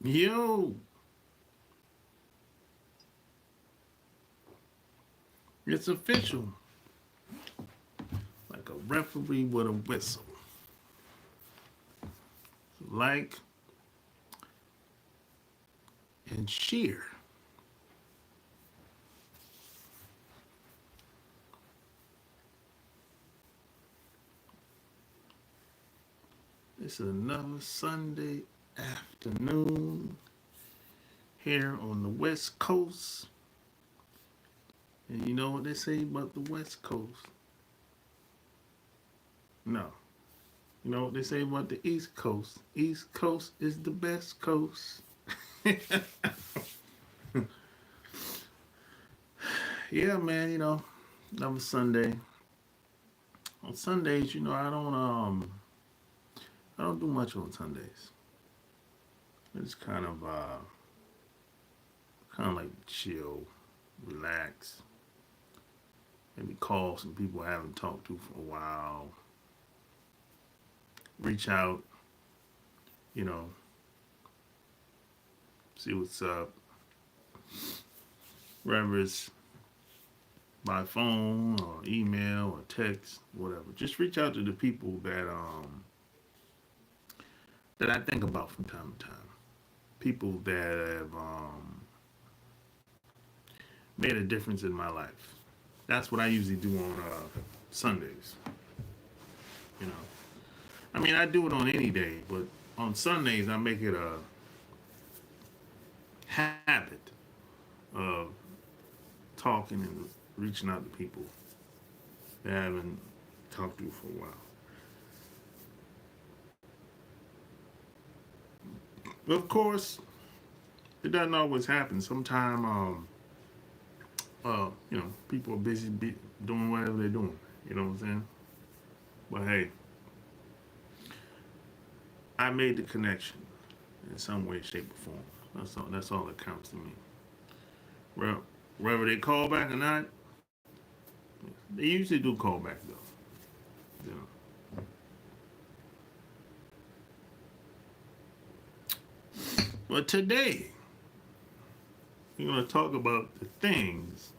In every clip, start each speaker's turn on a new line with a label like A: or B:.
A: Yo, it's official. Like a referee with a whistle. Like and share. It's another Sunday afternoon here on the West Coast. And you know what they say about the West Coast? No. You know what they say about the East Coast? East Coast is the best coast. Yeah, man, another Sunday. On Sundays, I don't do much on Sundays. I just kind of like chill, relax, maybe call some people I haven't talked to for a while, reach out, you know, see what's up, whether it's by phone or email or text, whatever. Just reach out to the people that I think about from time to time. People that have made a difference in my life. That's what I usually do on Sundays. You know, I mean, I do it on any day, but on Sundays I make it a habit of talking and reaching out to people that I haven't talked to for a while. But of course, it doesn't always happen. Sometimes, people are busy doing whatever they're doing. You know what I'm saying? But hey, I made the connection in some way, shape, or form. That's all that counts to me. Well, whether they call back or not, they usually do call back though. You know. But today, we're going to talk about the things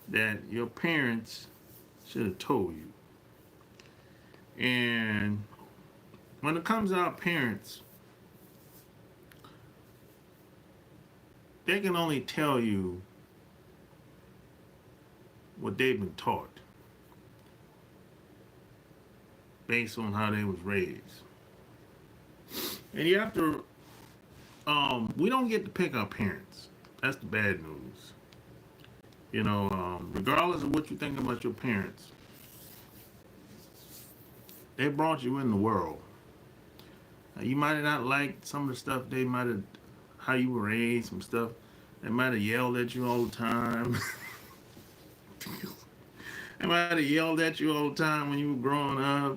A: that your parents should have told you. And when it comes to our parents, they can only tell you what they've been taught based on how they was raised. And you have to, we don't get to pick our parents. That's the bad news. Regardless of what you think about your parents, they brought you in the world. Now, you might have not liked some of the stuff they might have, how you were raised, some stuff. They might have yelled at you all the time. They might have yelled at you all the time when you were growing up.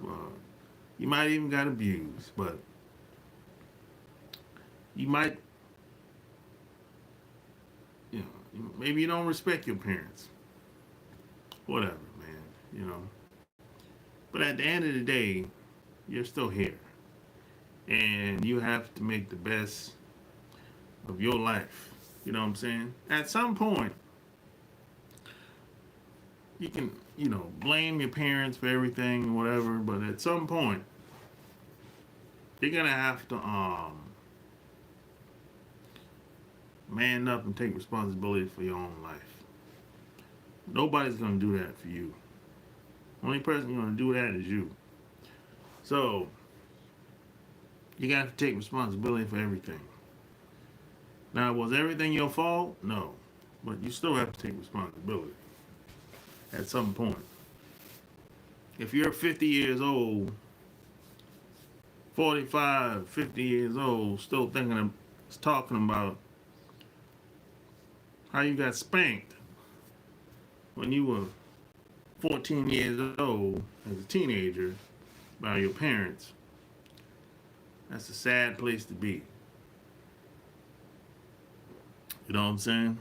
A: You might even got abused, but you might, maybe you don't respect your parents. Whatever, man. But at the end of the day, you're still here. And you have to make the best of your life. You know what I'm saying? At some point, you can, blame your parents for everything or whatever, but at some point, you're going to have to man up and take responsibility for your own life. Nobody's going to do that for you. Only person going to do that is you. So, you got to take responsibility for everything. Now, was everything your fault? No. But you still have to take responsibility at some point. If you're 50 years old, 45, 50 years old, still talking about how you got spanked when you were 14 years old as a teenager by your parents, that's a sad place to be. You know what I'm saying?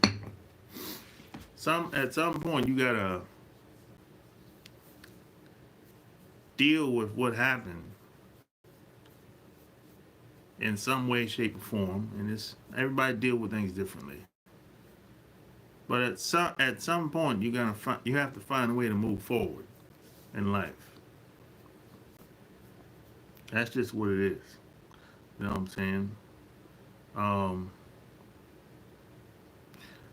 A: At some point, you gotta deal with what happened in some way, shape, or form, and it's everybody deal with things differently. But at some point, you have to find a way to move forward in life. That's just what it is. You know what I'm saying? Um,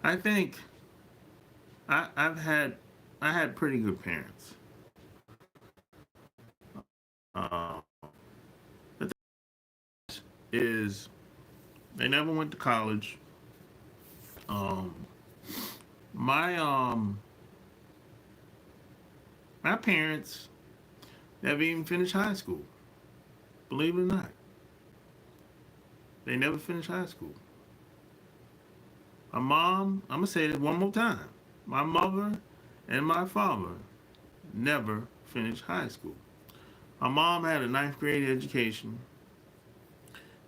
A: I think I've had I had pretty good parents. Uh, the thing is, they never went to college. Um, my my parents never even finished high school. Believe it or not, they never finished high school. My mom, I'm gonna say this one more time. My mother and my father never finished high school. My mom had a ninth grade education,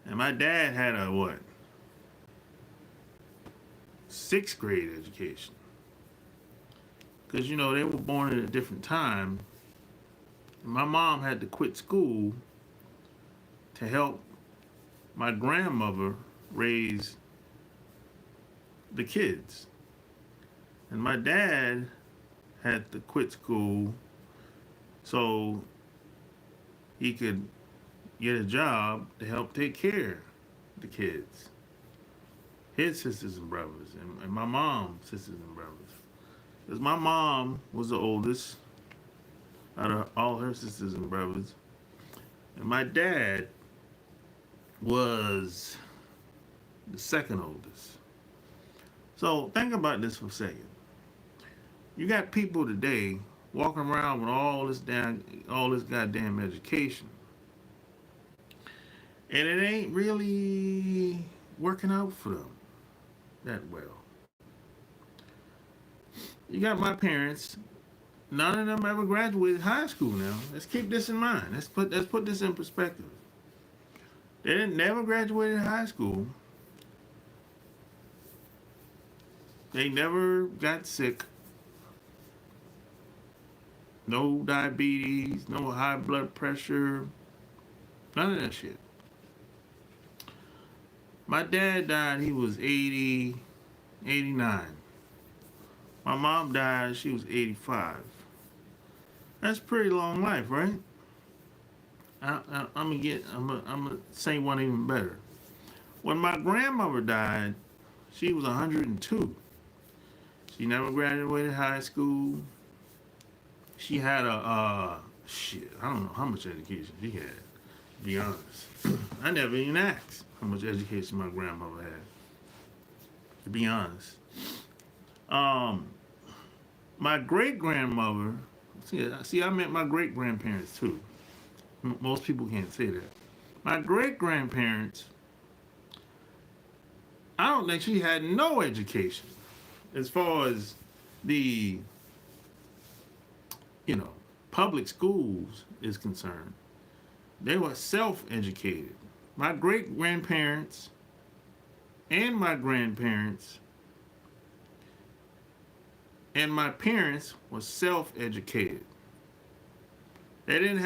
A: and my dad had a what? Sixth grade education. Because you know they were born at a different time. My mom had to quit school to help my grandmother raise the kids. And my dad had to quit school so he could get a job to help take care of the kids. His sisters and brothers, and my mom's sisters and brothers. Because my mom was the oldest out of all her sisters and brothers. And my dad was the second oldest. So think about this for a second. You got people today walking around with all this goddamn education, and it ain't really working out for them that well. You got my parents. None of them ever graduated high school. Now let's keep this in mind. Let's put this in perspective. They didn't never graduated high school. They never got sick. No diabetes, no high blood pressure, none of that shit. My dad died, he was 80, 89. My mom died, she was 85. That's pretty long life, right? I'm gonna say one even better. When my grandmother died, she was 102. She never graduated high school. She had I don't know how much education she had, to be honest. I never even asked how much education my grandmother had, to be honest. My great-grandmother, see, I met my great-grandparents too. Most people can't say that. My great-grandparents, I don't think she had no education as far as the public schools is concerned. They were self-educated. My great-grandparents and my grandparents and my parents were self-educated. They didn't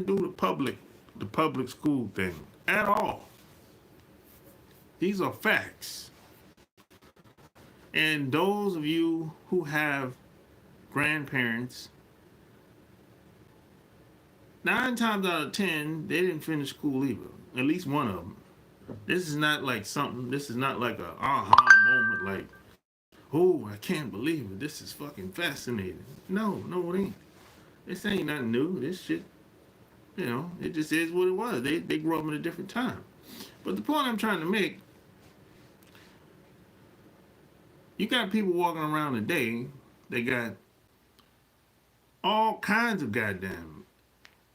A: do the public school thing at all. These are facts. And those of you who have grandparents, 9 times out of 10, they didn't finish school either. At least one of them. This is not like a aha moment like, oh, I can't believe it. This is fucking fascinating. No, it ain't. This ain't nothing new. This shit, it just is what it was. They grew up in a different time. But the point I'm trying to make, you got people walking around today, they got all kinds of goddamn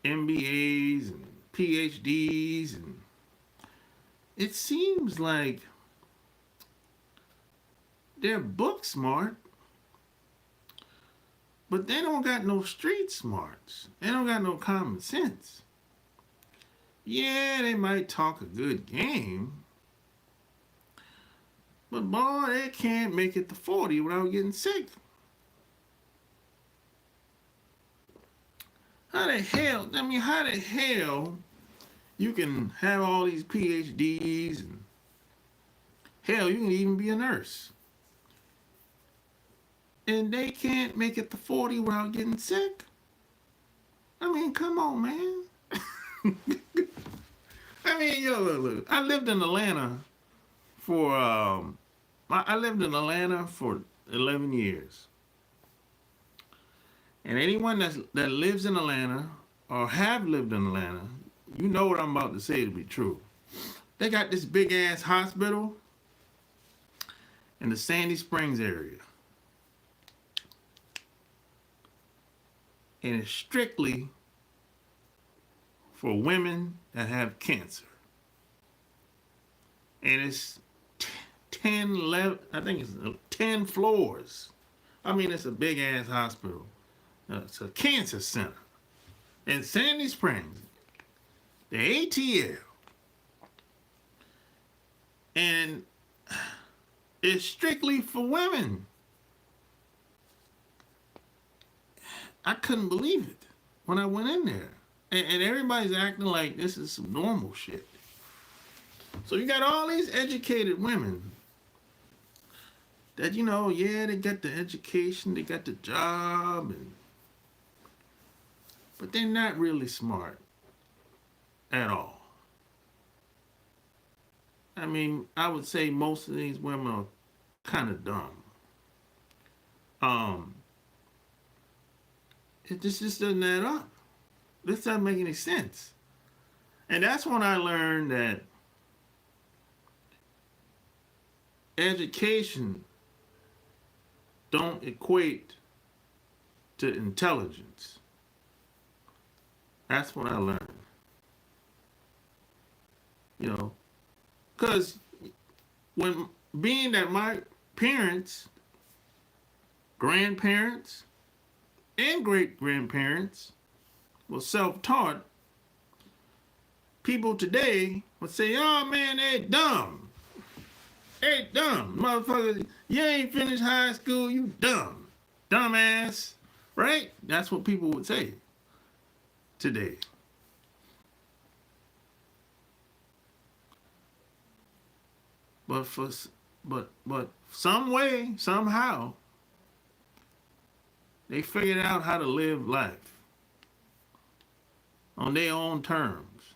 A: MBAs and PhDs, and it seems like they're book smart, but they don't got no street smarts. They don't got no common sense. Yeah, they might talk a good game, but boy, they can't make it to 40 without getting sick. How the hell You can have all these PhDs, and hell, you can even be a nurse. And they can't make it to 40 without getting sick. I mean, come on, man. I mean, yo, look. I lived in Atlanta for I lived in Atlanta for 11 years. And anyone that lives in Atlanta or have lived in Atlanta, you know what I'm about to say to be true. They got this big ass hospital in the Sandy Springs area. And it's strictly for women that have cancer. And it's 10, 11, I think it's 10 floors. I mean, it's a big ass hospital. It's a cancer center in Sandy Springs, the ATL. And it's strictly for women. I couldn't believe it when I went in there. And everybody's acting like this is some normal shit. So you got all these educated women that, you know, yeah, they got the education, they got the job, but they're not really smart at all. I mean, I would say most of these women are kind of dumb. It just doesn't add up. This doesn't make any sense. And that's when I learned that education don't equate to intelligence. That's what I learned. You know, because when being that my parents, grandparents, and great-grandparents were self-taught, people today would say, oh man, they dumb. They dumb. Motherfucker, you ain't finished high school, you dumb. Dumbass. Right? That's what people would say today. But some way, somehow, they figured out how to live life on their own terms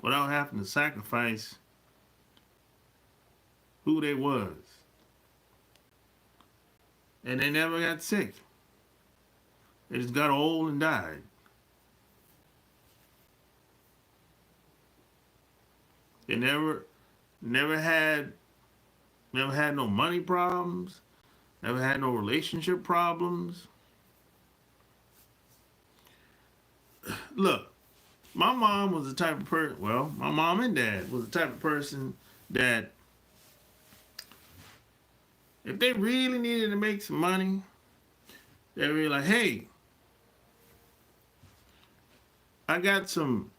A: without having to sacrifice who they was. And they never got sick. They just got old and died. They never had no money problems, never had no relationship problems. Look, my mom was the type of person, well, my mom and dad was the type of person that if they really needed to make some money, they would be like, hey, I got something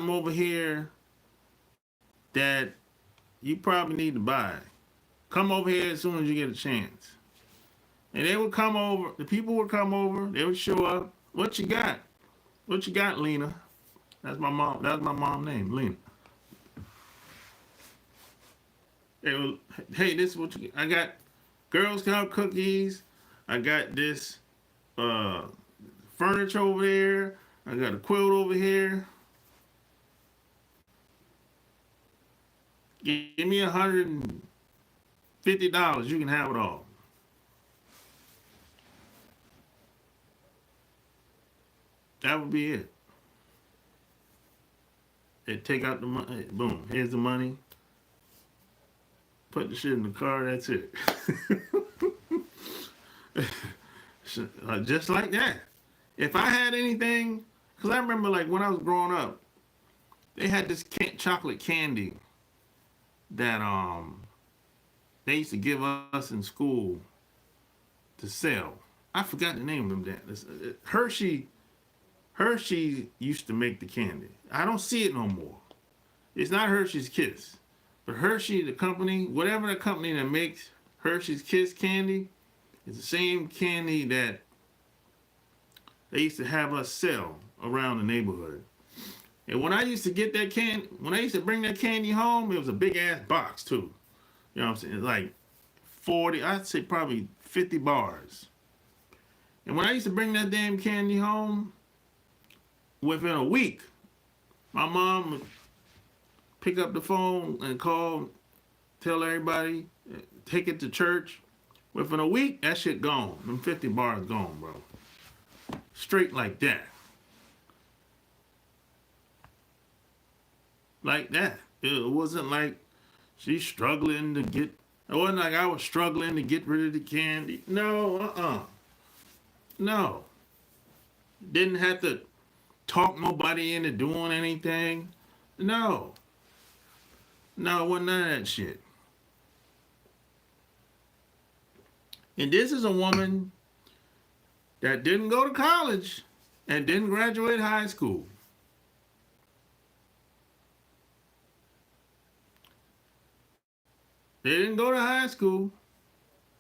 A: over here that you probably need to buy. Come over here as soon as you get a chance. And they would come over, the people would come over, they would show up. What you got? What you got, Lena? That's my mom. That's my mom's name, Lena. They would, hey, this is what you get. I got Girl Scout cookies. I got this furniture over there. I got a quilt over here. Give me $150. You can have it all. That would be it. They take out the money. Boom. Here's the money. Put the shit in the car. That's it. Just like that. If I had anything, because I remember like when I was growing up, they had this chocolate candy that they used to give us in school to sell. I forgot the name of them. Hershey used to make the candy. I don't see it no more. It's not Hershey's Kiss. But Hershey, the company, whatever the company that makes Hershey's Kiss candy, is the same candy that they used to have us sell around the neighborhood. And when I used to get that when I used to bring that candy home, it was a big ass box too. You know what I'm saying? Like 40, I'd say probably 50 bars. And when I used to bring that damn candy home, within a week, my mom would pick up the phone and call, tell everybody, take it to church. Within a week, that shit gone. Them 50 bars gone, bro. Straight like that. Like that. It wasn't like she's struggling to get, it wasn't like I was struggling to get rid of the candy. No, No. Didn't have to talk nobody into doing anything. No. No, it wasn't none of that shit. And this is a woman that didn't go to college and didn't graduate high school. They didn't go to high school.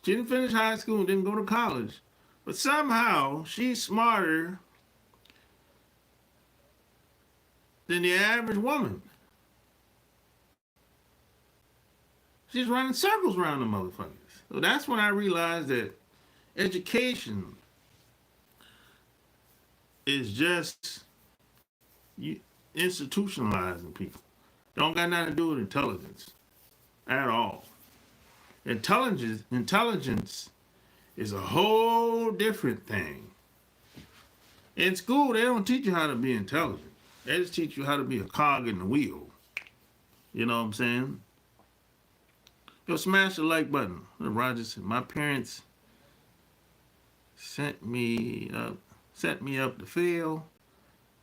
A: She didn't finish high school and didn't go to college. But somehow she's smarter than the average woman. She's running circles around the motherfuckers. So that's when I realized that education is just institutionalizing people. Don't got nothing to do with intelligence at all. Intelligence is a whole different thing. In school, they don't teach you how to be intelligent. They just teach you how to be a cog in the wheel. You know what I'm saying? Yo, smash the like button. Roger said, my parents set me up to fail.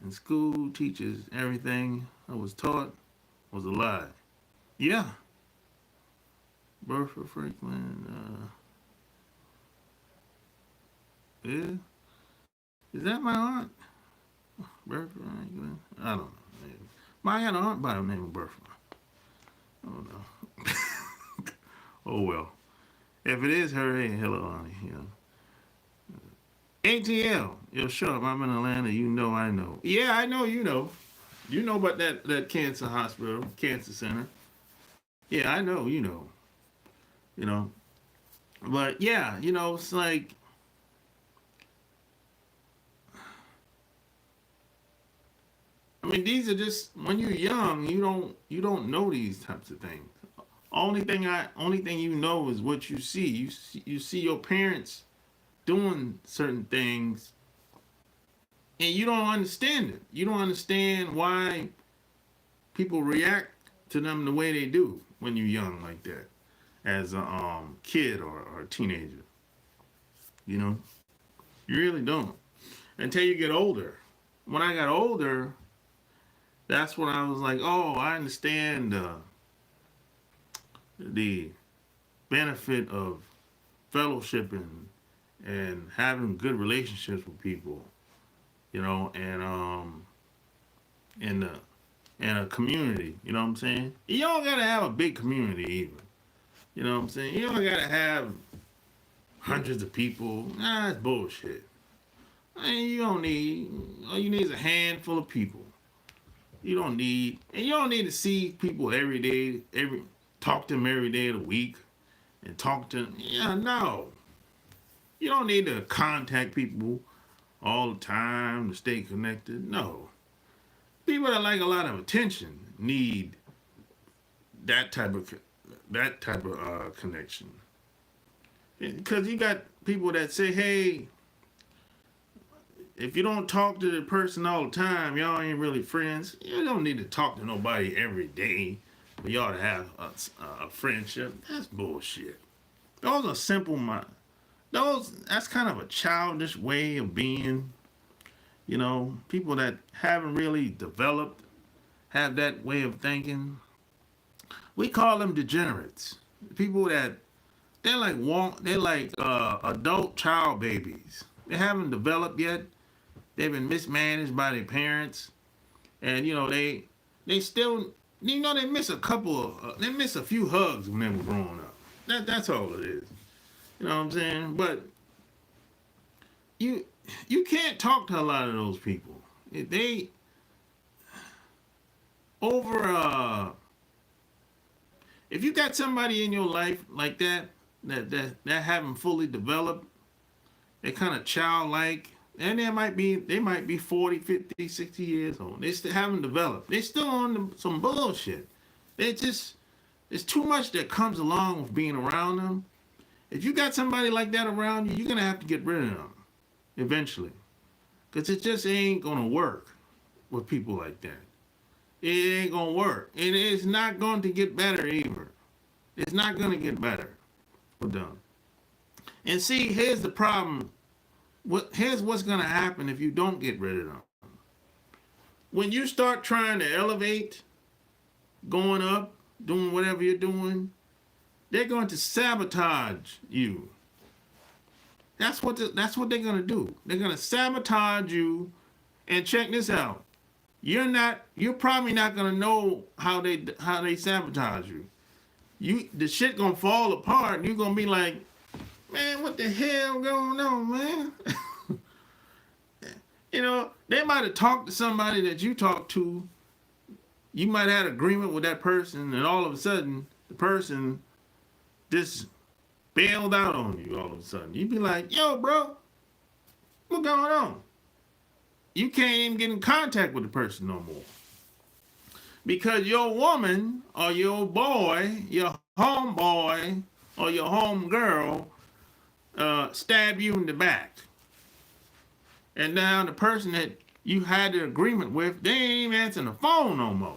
A: In school, teachers, everything I was taught was a lie. Yeah. Bertha Franklin, yeah. Is that my aunt? Bertha Franklin? I don't know. Maybe. I had an aunt by the name of Bertha. I don't know. Oh well. If it is her, hey, hello, honey. You know. ATL, yo, Sharp, I'm in Atlanta. You know I know. Yeah, I know you know. You know about that cancer hospital, cancer center. Yeah, I know, you know. You know. But yeah, you know, it's like I mean, these are just when you're young, you don't know these types of things. Only thing you know is what you see. You see your parents doing certain things, and you don't understand it. You don't understand why people react to them the way they do when you're young like that, as a kid or a teenager. You know, you really don't until you get older. When I got older, that's when I was like, oh, I understand the benefit of fellowshipping and having good relationships with people, you know, and in a community, you know what I'm saying? You don't gotta have a big community even. You know what I'm saying? You don't gotta have hundreds of people. Nah, that's bullshit. I mean, all you need is a handful of people. You don't need to see people every day, talk to them every day of the week and talk to them. Yeah, no. You don't need to contact people all the time to stay connected. No. People that like a lot of attention need that type of connection. Because you got people that say, hey, if you don't talk to the person all the time, y'all ain't really friends. You don't need to talk to nobody every day for y'all to have a friendship. That's bullshit. Those are simple that's kind of a childish way of being. You know, people that haven't really developed have that way of thinking. We call them degenerates. People that they're like adult child babies. They haven't developed yet. They've been mismanaged by their parents, and you know they still they miss they miss a few hugs when they were growing up. That's all it is. You know what I'm saying? But you can't talk to a lot of those people. they over if you got somebody in your life like that haven't fully developed, they're kind of childlike, and they might be 40, 50, 60 years old. They still haven't developed. They're still on some bullshit. They just there's too much that comes along with being around them. If you got somebody like that around you, you're gonna have to get rid of them eventually, because it just ain't gonna work with people like that. It ain't gonna work, and it's not going to get better either. It's not gonna get better with them. And see, here's the problem. Here's what's gonna happen if you don't get rid of them. When you start trying to elevate, going up, doing whatever you're doing, they're going to sabotage you. That's what they're gonna do. They're gonna sabotage you. And check this out. You're probably not gonna know how they sabotage you. The shit gonna fall apart. You're gonna be like, man, what the hell going on, man? You know, they might have talked to somebody that you talked to. You might have had agreement with that person, and all of a sudden, the person just bailed out on you all of a sudden. You'd be like, yo, bro, what's going on? You can't even get in contact with the person no more. Because your woman or your boy, your homeboy or your homegirl stabbed you in the back. And now the person that you had the agreement with, they ain't even answering the phone no more.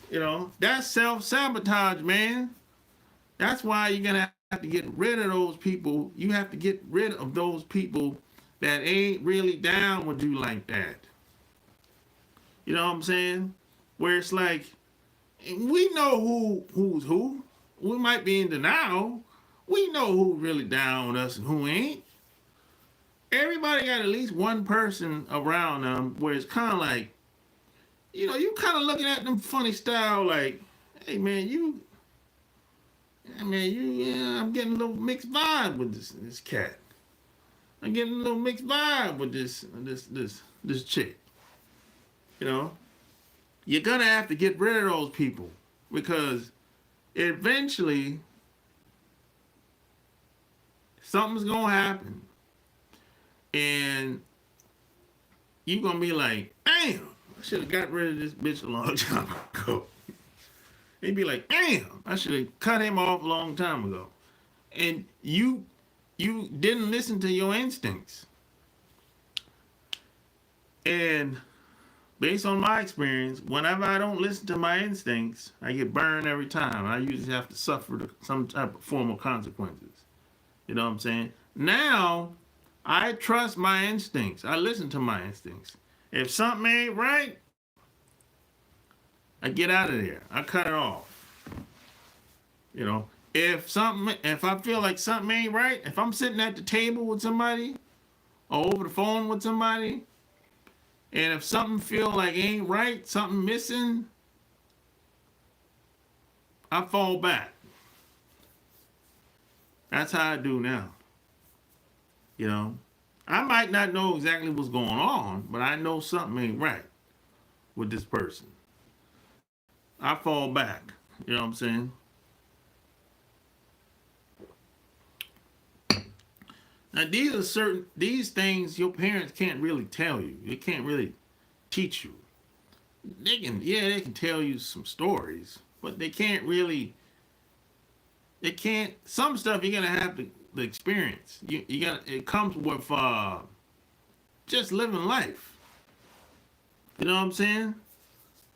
A: You know, that's self-sabotage, man. That's why you're going to have to get rid of those people. You have to get rid of those people that ain't really down with you like that. You know what I'm saying? Where it's like, we know who's who. We might be in denial. We know who really down with us and who ain't. Everybody got at least one person around them where it's kind of like, you know, you kind of looking at them funny style like, hey man, I'm getting a little mixed vibe with this cat. I'm getting a little mixed vibe with this chick. You know, you're gonna have to get rid of those people because eventually something's gonna happen, and you're gonna be like, damn, I should have got rid of this bitch a long time ago. They'd be like, damn, I should have cut him off a long time ago. And you didn't listen to your instincts. And based on my experience, whenever I don't listen to my instincts, I get burned every time. I usually have to suffer some type of form of consequences. You know what I'm saying? Now, I trust my instincts. I listen to my instincts. If something ain't right, I get out of there. I cut it off. You know, if I feel like something ain't right, if I'm sitting at the table with somebody or over the phone with somebody, and if something feel like ain't right, something missing, I fall back. That's how I do now. You know, I might not know exactly what's going on, but I know something ain't right with this person. I fall back. You know what I'm saying? Now these things your parents can't really tell you. They can't really teach you. They can tell you some stories, but they can't really. Some stuff you're gonna have to experience. It comes with just living life. You know what I'm saying?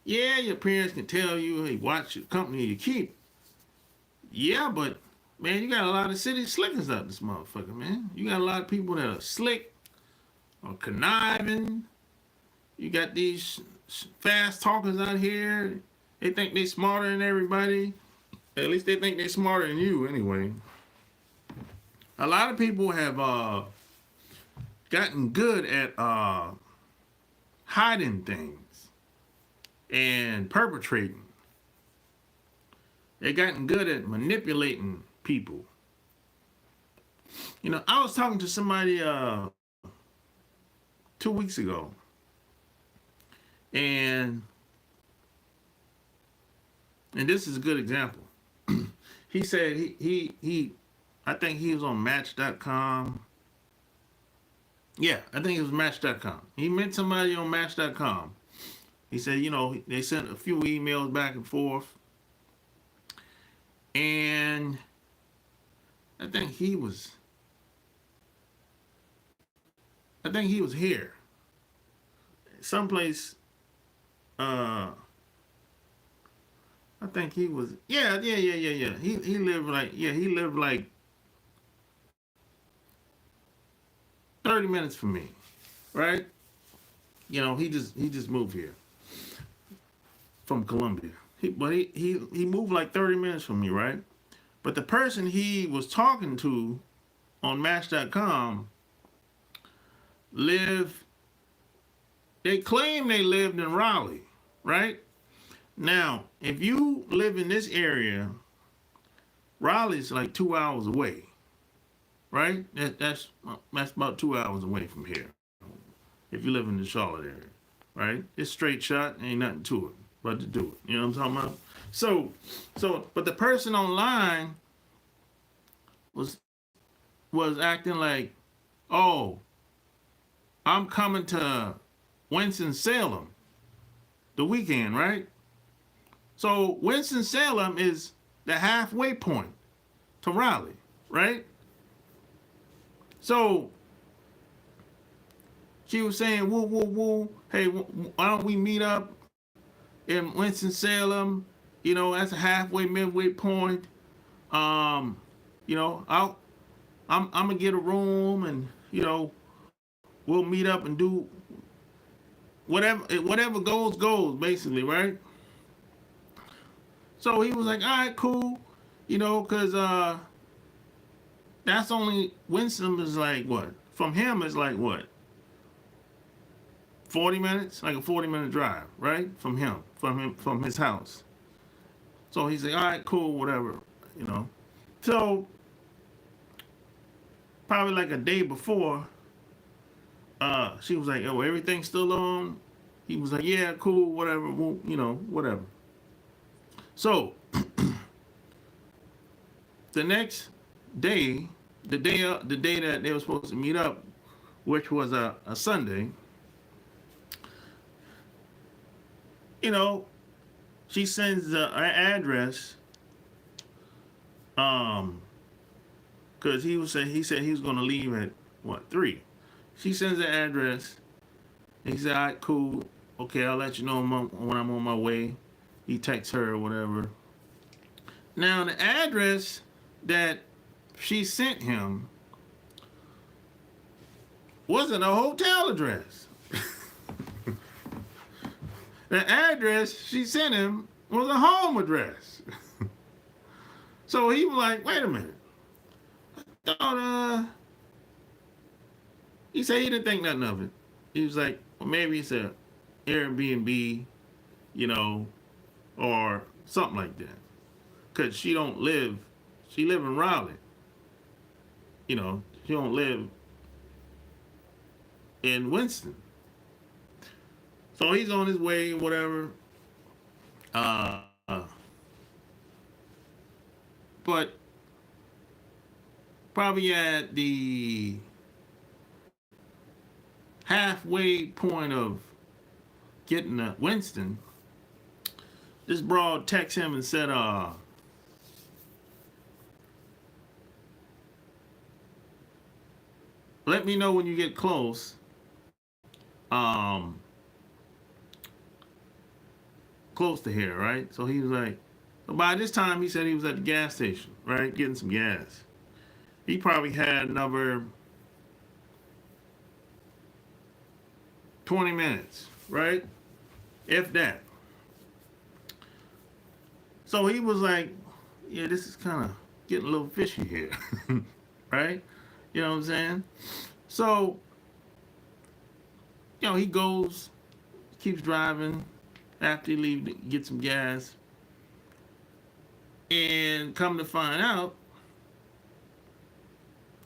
A: Yeah, your parents can tell you, hey, watch your company you keep. Yeah, but man, you got a lot of city slickers out this motherfucker, man. You got a lot of people that are slick or conniving. You got these fast talkers out here. They think they smarter than everybody. At least they think they're smarter than you anyway. A lot of people have gotten good at hiding things and perpetrating. They've gotten good at manipulating people. You know, I was talking to somebody 2 weeks ago, And this is a good example. He said he I think he was on Match.com. Yeah, I think it was Match.com. He met somebody on Match.com. He said, you know, they sent a few emails back and forth. And I think he was here. Someplace I think he was yeah. He lived like 30 minutes from me. Right? You know, he just moved here from Colombia. He moved like 30 minutes from me, right? But the person he was talking to on Match.com they claim they lived in Raleigh, right? Now, if you live in this area, Raleigh's like 2 hours away, right? That's about 2 hours away from here. If you live in the Charlotte area, right? It's straight shot, ain't nothing to it but to do it. You know what I'm talking about? So, but the person online was acting like, oh, I'm coming to Winston-Salem the weekend, right? So Winston-Salem is the halfway point to Raleigh, right? So she was saying, woo, woo, woo, hey, why don't we meet up in Winston-Salem? You know, that's a halfway, midway point. You know, I'm gonna get a room, and you know, we'll meet up and do whatever goes, basically, right? So he was like, all right, cool, you know, because that's only, Winston is like what? From him is like what? 40 minutes? Like a 40-minute drive, right? From his house. So he's like, all right, cool, whatever, you know. So probably like a day before, she was like, oh, everything's still on? He was like, yeah, cool, whatever, you know, whatever. So the next day, the day that they were supposed to meet up, which was a Sunday, you know, she sends the address, because he said he was gonna leave at what, 3. She sends the address. He said, all right, cool, okay, I'll let you know when I'm on my way. He texts her or whatever. Now the address that she sent him wasn't a hotel address. The address she sent him was a home address. So he was like, wait a minute. I thought, he said he didn't think nothing of it. He was like, well, maybe it's a Airbnb, you know, or something like that. Because she live in Raleigh. You know, she don't live in Winston. So he's on his way, whatever. But probably at the halfway point of getting to Winston, this broad texts him and said, let me know when you get close. Close to here, right? So he was like, so by this time he said he was at the gas station, right? Getting some gas. He probably had another 20 minutes, right? If that. So he was like, yeah, this is kind of getting a little fishy here, right? You know what I'm saying? So, you know, he goes, keeps driving after he leaves to get some gas. And come to find out,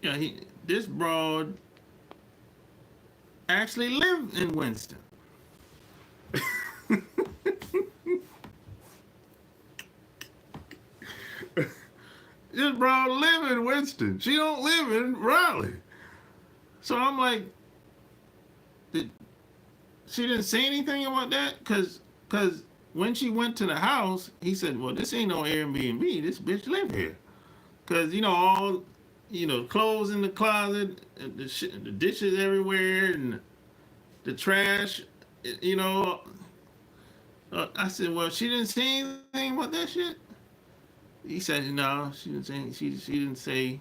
A: you know, this broad actually lived in Winston. bro live in Winston. She don't live in Raleigh. So I'm like, she didn't say anything about that? Cause when she went to the house, he said, well, this ain't no Airbnb. This bitch live here. Cause all, clothes in the closet, the dishes everywhere, and the trash, I said, well, she didn't say anything about that shit. He said, no, she didn't say. She didn't say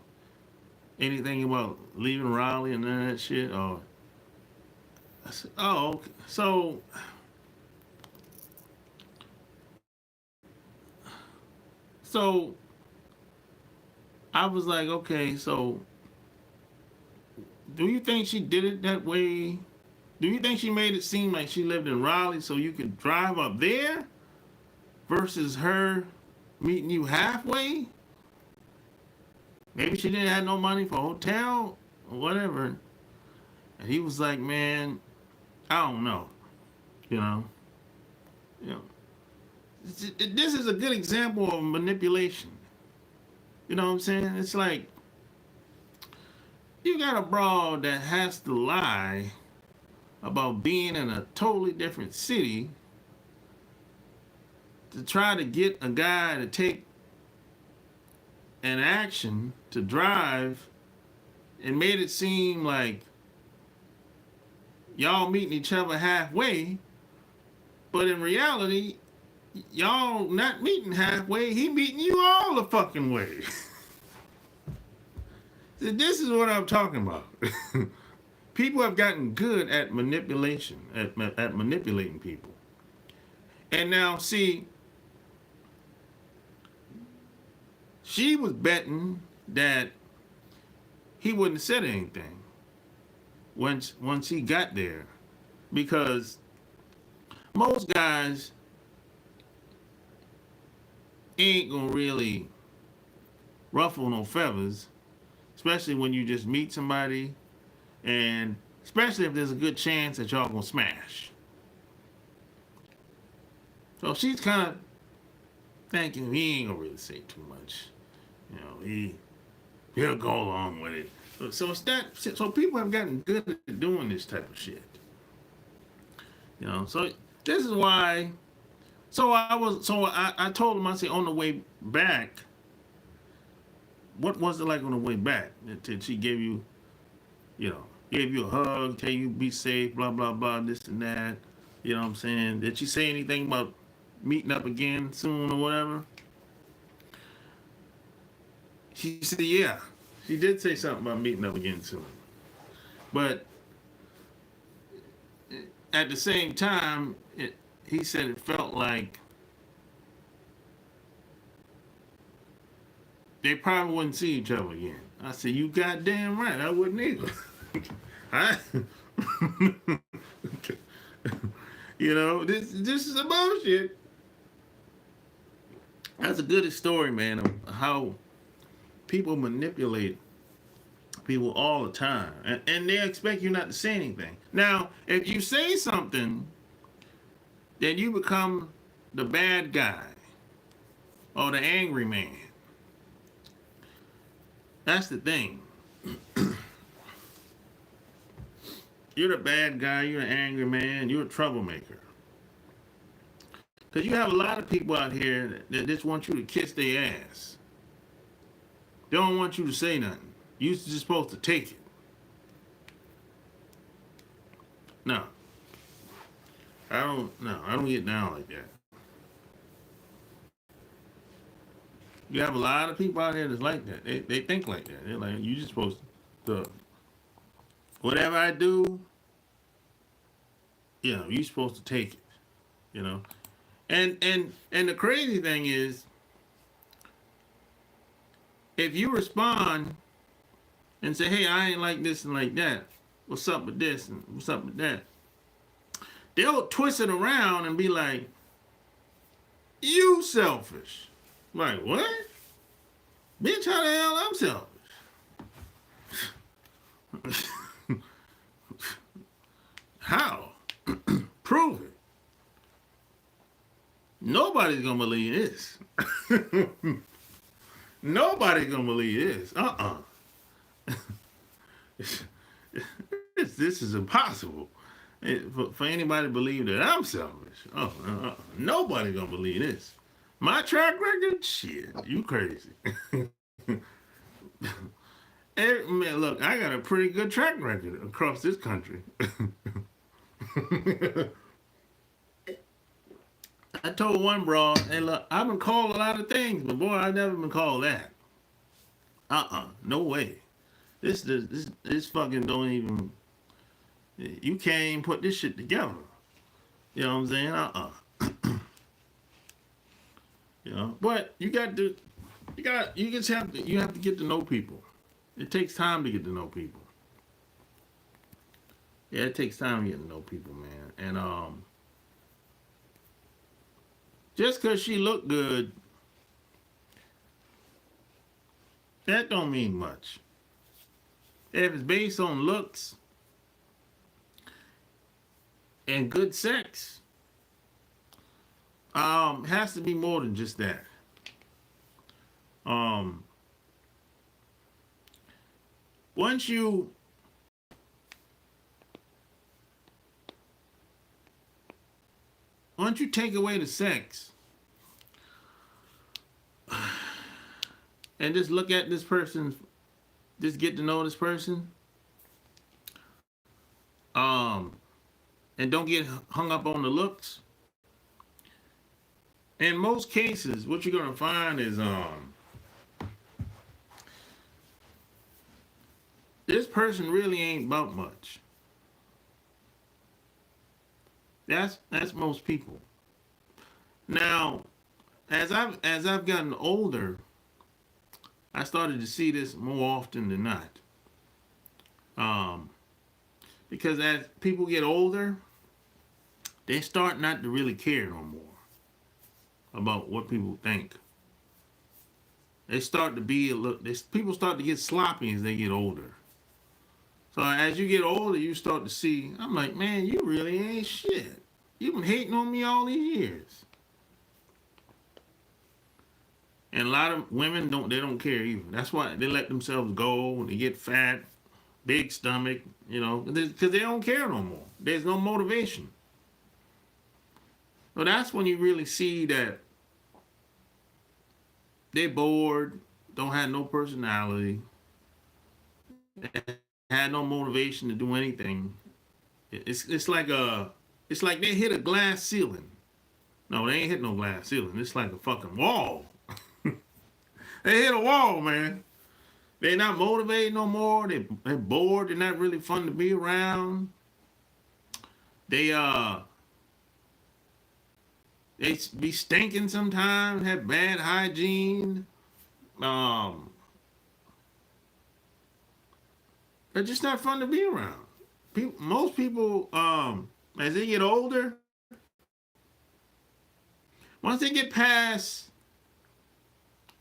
A: anything about leaving Raleigh and none of that shit. Or I said, oh, okay. So I was like, okay, so do you think she did it that way? Do you think she made it seem like she lived in Raleigh so you could drive up there versus her meeting you halfway? Maybe she didn't have no money for a hotel or whatever. And he was like, man, I don't know. You know. This is a good example of manipulation. You know what I'm saying? It's like you got a broad that has to lie about being in a totally different city to try to get a guy to take an action to drive, and made it seem like y'all meeting each other halfway, but in reality, y'all not meeting halfway. He meeting you all the fucking way. This is what I'm talking about. People have gotten good at manipulation, at manipulating people. And now, see, she was betting that he wouldn't have said anything once he got there, because most guys ain't gonna really ruffle no feathers, especially when you just meet somebody, and especially if there's a good chance that y'all gonna smash. So she's kind of thinking he ain't gonna really say too much. He'll go along with it. So it's that. So people have gotten good at doing this type of shit. So this is why. So I told him, I said, on the way back, what was it like on the way back? Did she give you, gave you a hug, tell you be safe, blah blah blah, this and that? You know what I'm saying? Did she say anything about meeting up again soon or whatever? She said, yeah. She did say something about meeting up again soon. But at the same time, he said it felt like they probably wouldn't see each other again. I said, you goddamn right. I wouldn't either. This is a bullshit. That's a good story, man, of how people manipulate people all the time, and they expect you not to say anything. Now, if you say something, then you become the bad guy or the angry man. That's the thing. You're the bad guy, you're an angry man, you're a troublemaker. Because you have a lot of people out here that just want you to kiss their ass. They don't want you to say nothing. You're just supposed to take it. No. I don't get down like that. You have a lot of people out here that's like that. They think like that. They're like, you're just supposed to, whatever I do, you're supposed to take it. And the crazy thing is, if you respond and say, hey, I ain't like this and like that, what's up with this and what's up with that, they'll twist it around and be like, you selfish. Like, what? Bitch, how the hell I'm selfish? How? Prove it. Nobody's gonna believe this. Nobody gonna believe this. This is impossible. For anybody to believe that I'm selfish. Nobody gonna believe this. My track record? Shit, you crazy. Man, look, I got a pretty good track record across this country. I told one broad, hey, look, I've been called a lot of things, but boy, I've never been called that. No way. This fucking don't even. You can't even put this shit together. You know what I'm saying? You know, but you have to get to know people. It takes time to get to know people. Yeah, it takes time to get to know people, man. And just because she looked good, that don't mean much. If it's based on looks and good sex, has to be more than just that. Once you take away the sex and just look at this person, just get to know this person, and don't get hung up on the looks. In most cases, what you're gonna find is this person really ain't about much. That's most people. Now, as I've gotten older, I started to see this more often than not. Because as people get older, they start not to really care no more about what people think. They start to be people start to get sloppy as they get older. So as you get older, you start to see, I'm like, man, you really ain't shit. You've been hating on me all these years. And a lot of women don't care either. That's why they let themselves go when they get fat, big stomach, you know, because they don't care no more. There's no motivation. So that's when you really see that they're bored, don't have no personality, had no motivation to do anything. It's like they hit a glass ceiling. No, they ain't hit no glass ceiling. It's like a fucking wall. They hit a wall, man. They're not motivated no more. They're bored. They're not really fun to be around. They be stinking sometimes, have bad hygiene. They're just not fun to be around. Most people, as they get older, once they get past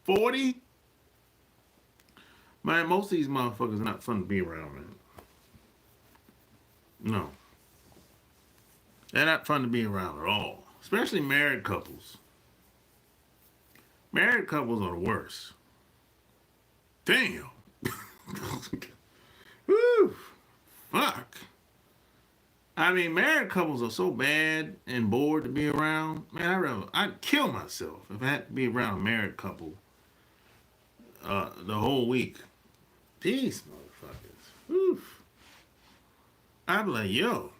A: 40, man, most of these motherfuckers are not fun to be around, man. No. They're not fun to be around at all. Especially married couples. Married couples are the worst. Damn. Woo. Fuck. I mean, married couples are so bad and bored to be around. Man, I'd kill myself if I had to be around a married couple the whole week. These motherfuckers. Oof. I'd be like, yo,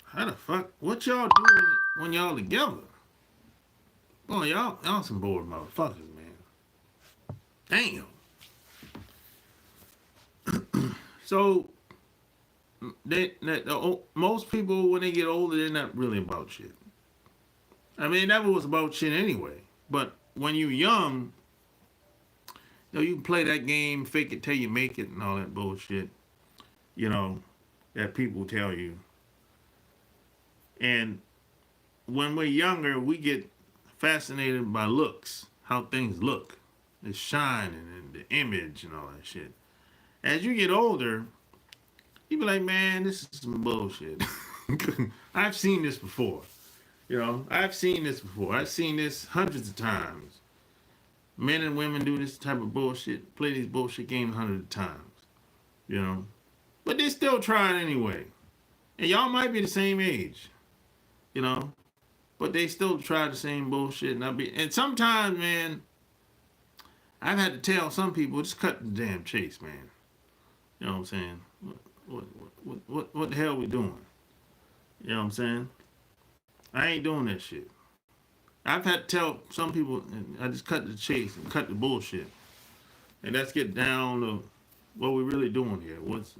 A: how the fuck? What y'all doing when y'all together? Boy, y'all some bored motherfuckers, man. Damn. So, most people, when they get older, they're not really about shit. I mean, it never was about shit anyway. But when you're young, you know, you can play that game, fake it till you make it, and all that bullshit, you know, that people tell you. And when we're younger, we get fascinated by looks, how things look, the shine and the image and all that shit. As you get older, you be like, man, this is some bullshit. I've seen this before. You know, I've seen this before. I've seen this hundreds of times. men and women do this type of bullshit, play these bullshit games hundreds of times, you know. But they still try it anyway. And y'all might be the same age, you know. But they still try the same bullshit. And sometimes, man, I've had to tell some people, just cut the damn chase, man. You know what I'm saying? What the hell we doing? You know what I'm saying? I ain't doing that shit. I've had to tell some people, I just cut the chase and cut the bullshit. And let's get down to what we really doing here. What's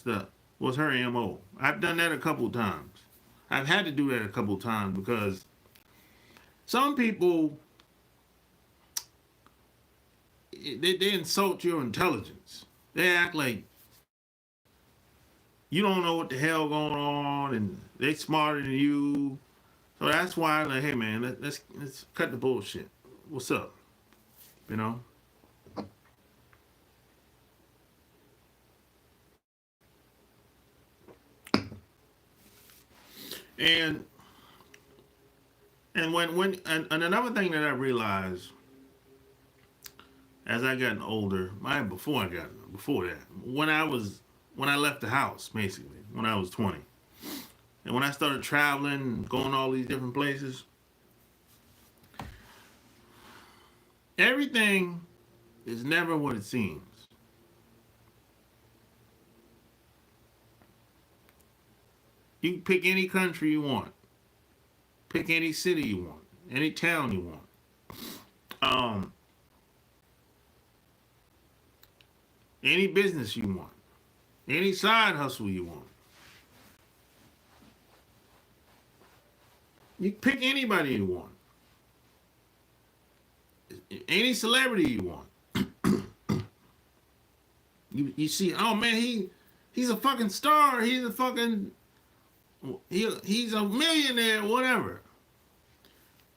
A: her MO? I've done that a couple times. I've had to do that a couple times because some people, they insult your intelligence. They act like you don't know what the hell going on, and they smarter than you. So that's why I'm like, hey man, let's cut the bullshit. What's up? You know? And when another thing that I realized as I got older, before that, when I left the house, basically, when I was 20. And when I started traveling, going all these different places, everything is never what it seems. You can pick any country you want. Pick any city you want. Any town you want. Any business you want. Any side hustle you want. You pick anybody you want. Any celebrity you want. you see, oh man, he's a fucking star. He's a millionaire, whatever.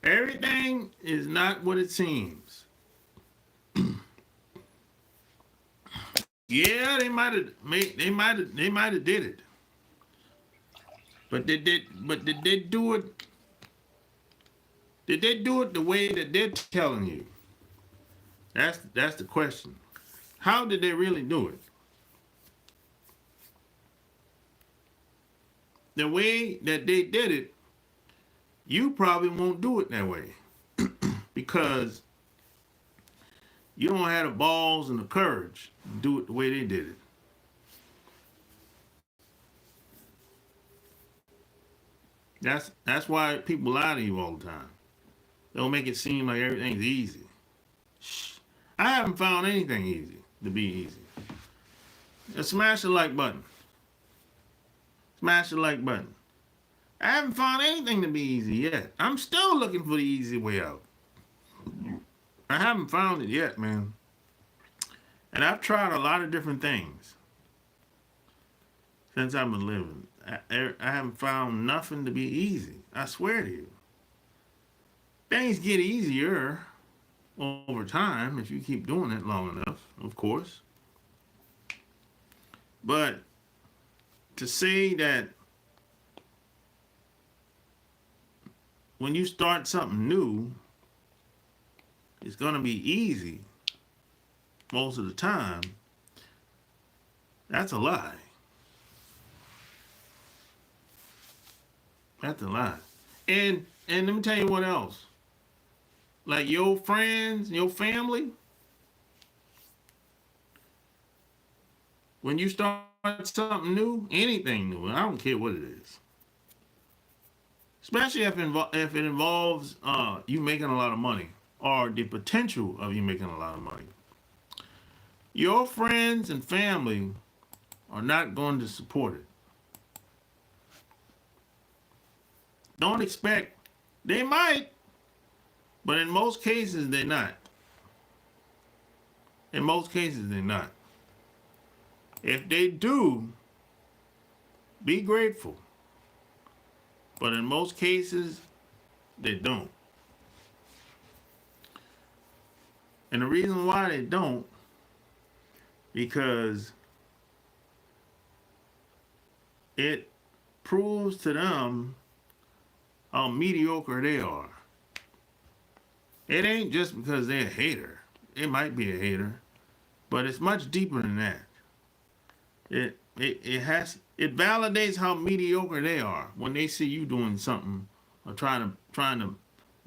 A: Everything is not what it seems. Yeah, they might have did it. But did they do it? Did they do it the way that they're telling you? That's the question. How did they really do it? The way that they did it, you probably won't do it that way. Because you don't have the balls and the courage to do it the way they did it. That's why people lie to you all the time. They'll make it seem like everything's easy. Shh. I haven't found anything easy to be easy. Just smash the like button. Smash the like button. I haven't found anything to be easy yet. I'm still looking for the easy way out. I haven't found it yet, man. And I've tried a lot of different things since I've been living. I haven't found nothing to be easy. I swear to you. Things get easier over time if you keep doing it long enough, of course. But to say that when you start something new, it's going to be easy most of the time, that's a lie. That's a lie. And let me tell you what else. Like your friends, your family, when you start something new, anything new, I don't care what it is. Especially if it involves you making a lot of money or the potential of you making a lot of money. Your friends and family are not going to support it. Don't expect, they might, but in most cases, they're not. In most cases, they're not. If they do, be grateful. But in most cases, they don't. And the reason why they don't, because it proves to them how mediocre they are. It ain't just because they're a hater. it might be a hater, but it's much deeper than that. It validates how mediocre they are when they see you doing something or trying to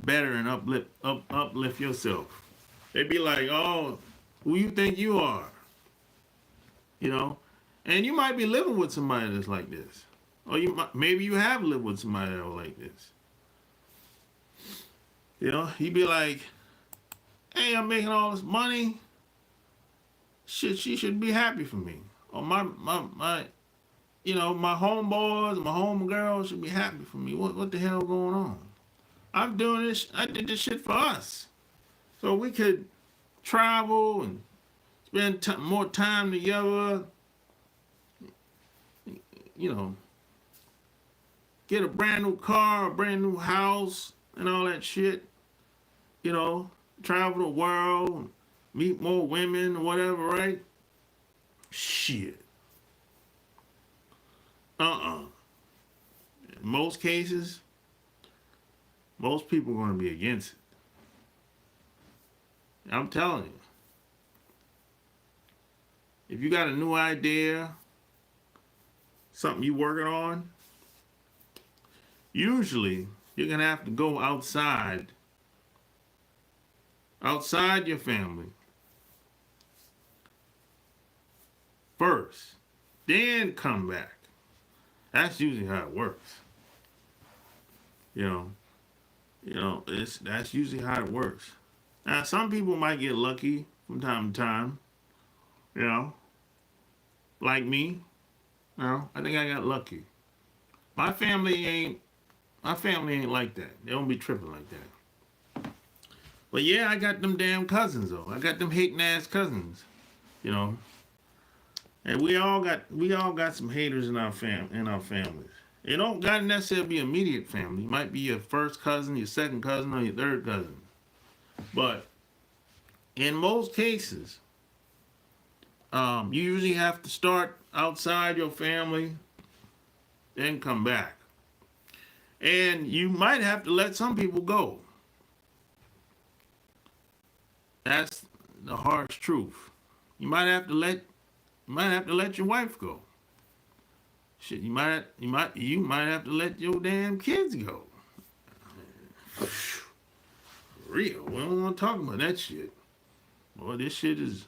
A: better and uplift yourself. They be like, oh, who you think you are? You know? And you might be living with somebody that's like this. Or maybe you have lived with somebody that was like this. You know, he'd be like, hey, I'm making all this money. Shit, she should be happy for me. Or my you know, my homeboys, my homegirls should be happy for me. What the hell going on? I'm doing this, I did this shit for us. So we could travel and spend more time together. You know, get a brand new car, a brand new house, and all that shit. You know, travel the world, meet more women or whatever, right? Shit. In most cases, most people are going to be against it. I'm telling you. If you got a new idea, something you working on, usually you're going to have to go outside your family first, then come back. That's usually how it works. You know, that's usually how it works. Now, some people might get lucky from time to time, you know, like me. You know, I think I got lucky. My family ain't like that. They don't be tripping like that. But yeah, I got them damn cousins though. I got them hating ass cousins, you know. And we all got some haters in our families. It don't gotta necessarily be immediate family. It might be your first cousin, your second cousin, or your third cousin. But in most cases, you usually have to start outside your family, then come back. And you might have to let some people go. That's the harsh truth. You might have to let your wife go. Shit, you might have to let your damn kids go. Real. We don't want to talk about that shit. Boy, this shit is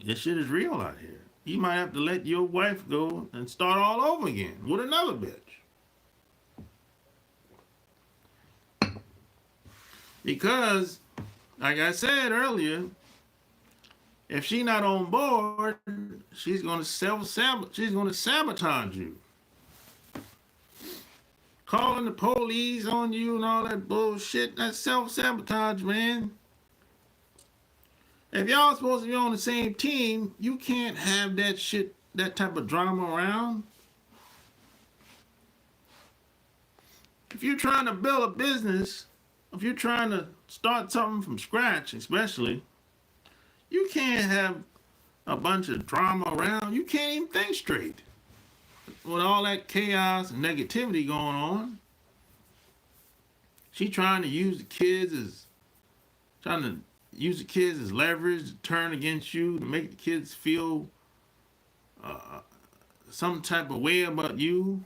A: real out here. You might have to let your wife go and start all over again with another bitch. Because, like I said earlier, if she's not on board, she's gonna sabotage you. Calling the police on you and all that bullshit, that's self-sabotage, man. If y'all supposed to be on the same team, you can't have that shit, that type of drama around. If you're trying to build a business, if you're trying to start something from scratch, especially, you can't have a bunch of drama around. You can't even think straight with all that chaos and negativity going on. She trying to use the kids as leverage to turn against you, to make the kids feel some type of way about you.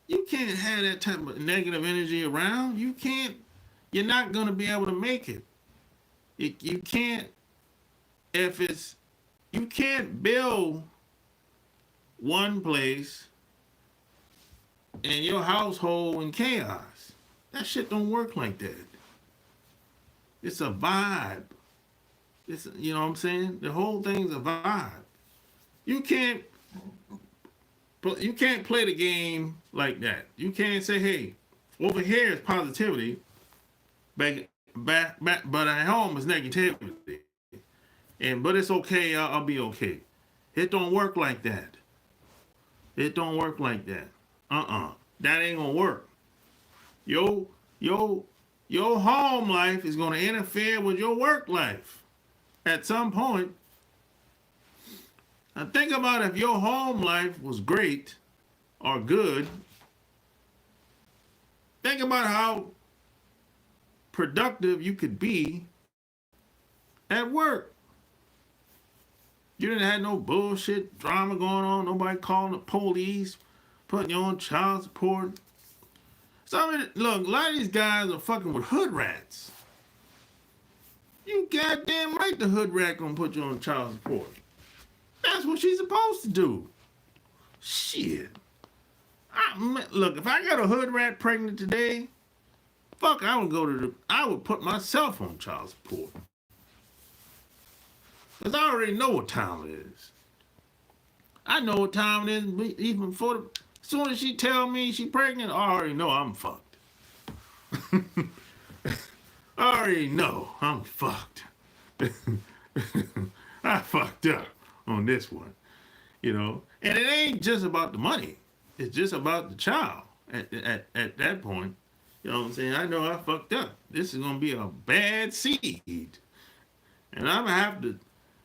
A: You can't have that type of negative energy around. You're not going to be able to make it. You can't, you can't build one place and your household in chaos. That shit don't work like that. It's a vibe. You know what I'm saying? The whole thing's a vibe. You can't play the game like that. You can't say, hey, over here is positivity, but at home is negativity. But it's okay, I'll be okay. It don't work like that. It don't work like that. That ain't gonna work. Your home life is gonna interfere with your work life at some point. Now think about if your home life was great or good. Think about how productive you could be at work. You didn't have no bullshit drama going on. Nobody calling the police, putting you on child support. So, I mean, look, a lot of these guys are fucking with hood rats. You goddamn right the hood rat gonna put you on child support. That's what she's supposed to do. Shit. Look, if I got a hood rat pregnant today, fuck, I would put myself on child support. Because I already know what time it is. I know what time it is even before as soon as she tell me she pregnant, I already know I'm fucked. I already know I'm fucked. I fucked up on this one, you know. And it ain't just about the money. It's just about the child at that point. You know what I'm saying? I know I fucked up. This is going to be a bad seed. And I'm going to have to,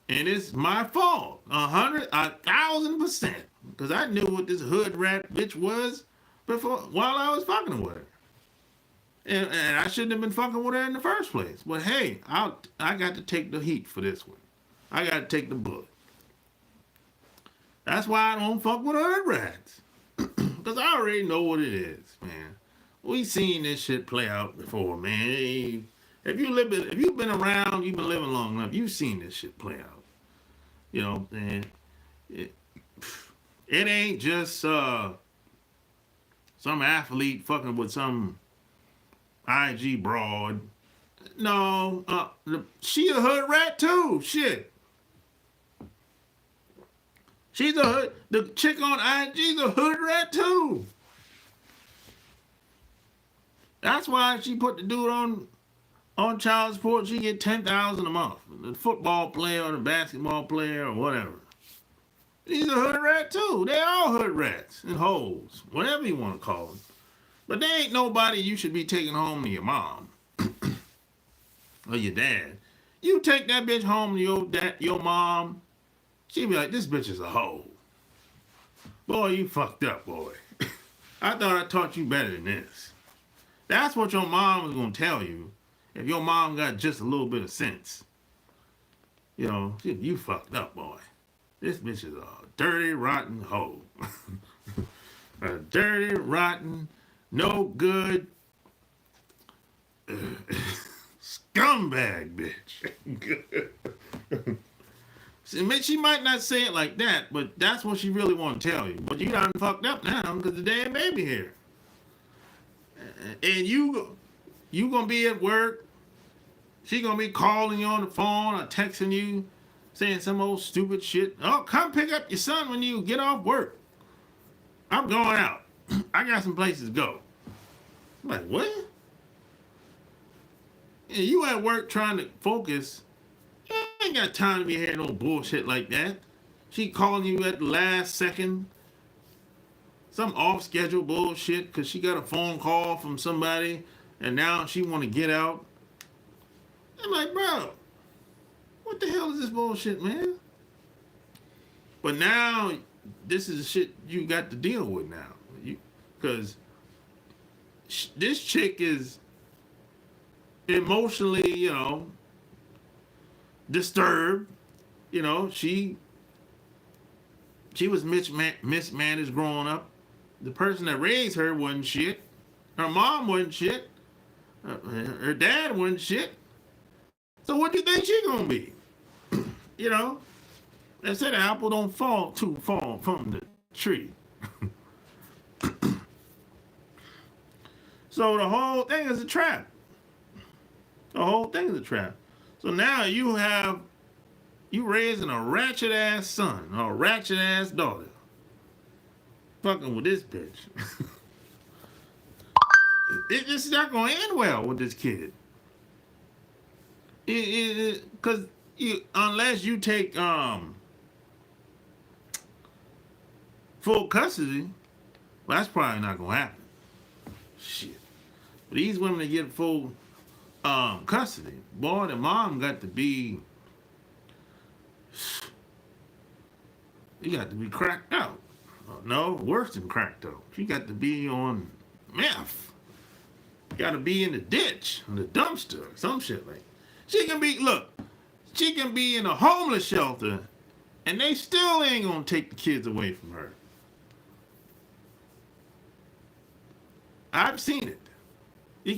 A: and it's my fault. 1,000%. Because I knew what this hood rat bitch was while I was fucking with her. And I shouldn't have been fucking with her in the first place. But hey, I got to take the heat for this one. I got to take the bullet. That's why I don't fuck with hood rats. Because I already know what it is, man. We seen this shit play out before, man. If you've been around, you've been living long enough, you've seen this shit play out. You know, and it ain't just some athlete fucking with some IG broad. No, she a hood rat too. Shit. She's a hood. The chick on IG's a hood rat too. That's why she put the dude on child support. She get $10,000 a month. The football player or the basketball player or whatever. He's a hood rat too. They all hood rats and hoes, whatever you want to call them. But there ain't nobody you should be taking home to your mom or your dad. You take that bitch home to your mom, she be like, this bitch is a hoe. Boy, you fucked up, boy. I thought I taught you better than this. That's what your mom was going to tell you if your mom got just a little bit of sense. You know, you fucked up, boy. This bitch is a dirty, rotten hoe. A dirty, rotten, no good, scumbag bitch. She might not say it like that, but that's what she really want to tell you. But you done fucked up now because the damn baby here. And you gonna be at work. She gonna be calling you on the phone or texting you, saying some old stupid shit. Oh, come pick up your son when you get off work. I'm going out. I got some places to go. I'm like, what? And you at work trying to focus. You ain't got time to be hearing no bullshit like that. She calling you at the last second. Some off-schedule bullshit because she got a phone call from somebody and now she want to get out. I'm like, bro, what the hell is this bullshit, man? But now, this is the shit you got to deal with now. Because this chick is emotionally, you know, disturbed. You know, she was mismanaged growing up. The person that raised her wasn't shit. Her mom wasn't shit. Her dad wasn't shit. So what do you think she gonna be? You know, they said the apple don't fall too far from the tree. So the whole thing is a trap. The whole thing is a trap. So now you raising a ratchet ass son or a ratchet ass daughter. Fucking with this bitch. It's not gonna end well with this kid. Because unless you take full custody, well, that's probably not gonna happen. Shit. But these women that get full custody, boy, the mom got to be, you got to be cracked out. No, worse than cracked out. She got to be on meth. Got to be in the ditch, in the dumpster, some shit like that. She can be, look, She can be in a homeless shelter and they still ain't gonna take the kids away from her. I've seen it.